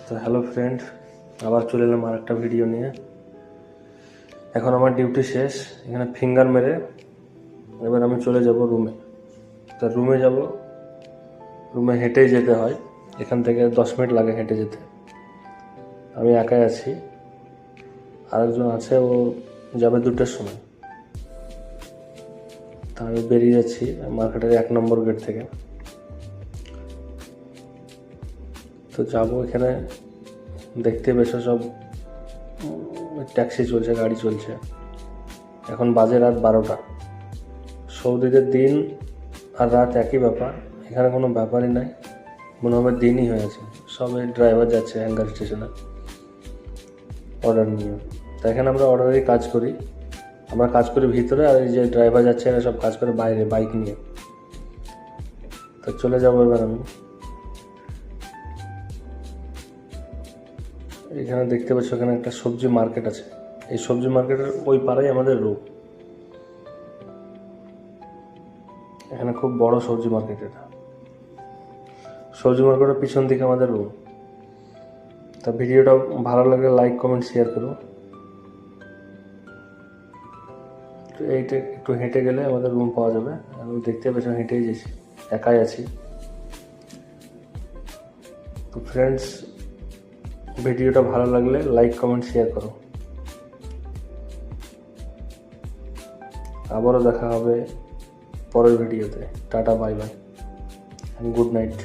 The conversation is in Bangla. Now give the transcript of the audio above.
তো হ্যালো ফ্রেন্ড, আবার চলে এলাম আর একটা ভিডিও নিয়ে। এখন আমার ডিউটি শেষ, এখানে ফিঙ্গার মেরে এবার আমি চলে যাব রুমে। তো রুমে যাব, রুমে হেঁটেই যেতে হয়, এখান থেকে 10 মিনিট লাগে হেঁটে যেতে। আমি একাই আছি, আরেকজন আছে, ও যাবে 2টার সময়। তা আমি বেরিয়ে যাচ্ছি মার্কেটের 1 নম্বর গেট থেকে। তো যাবো, এখানে দেখতে পেয়েছো সব ট্যাক্সি চলছে, গাড়ি চলছে। এখন বাজে রাত 12টা। সৌদিদের দিন আর রাত একই ব্যাপার, এখানে কোনো ব্যাপারই নাই, মনে হবে দিনই হয়েছে। সবাই ড্রাইভার যাচ্ছে হ্যাঙ্গার স্টেশনে অর্ডার নিয়ে। তো এখানে আমরা অর্ডারেই কাজ করি, আমরা কাজ করি ভিতরে, আর এই যে ড্রাইভার যাচ্ছে এরা সব কাজ করে বাইরে বাইক নিয়ে। তো চলে যাবো এবার আমি। এখানে দেখতে পাচ্ছ এখানে একটা সবজি মার্কেট আছে, এই সবজি মার্কেটের ওই পাড়াই আমাদের রুম। এখানে খুব বড় সবজি মার্কেট, এটা সবজি মার্কেটের পিছন দিকে আমাদের রুম। তা ভিডিওটা ভালো লাগলে লাইক কমেন্ট শেয়ার করো। এইটা একটু হেঁটে গেলে আমাদের রুম পাওয়া যাবে। আমি দেখতে পেছনে হেঁটেই যাচ্ছি, একাই আছি। তো ফ্রেন্ডস, ভিডিওটা ভালো লাগলে লাইক কমেন্ট শেয়ার করো। আবারও দেখা হবে পরের ভিডিওতে। Tata, bye bye, good night.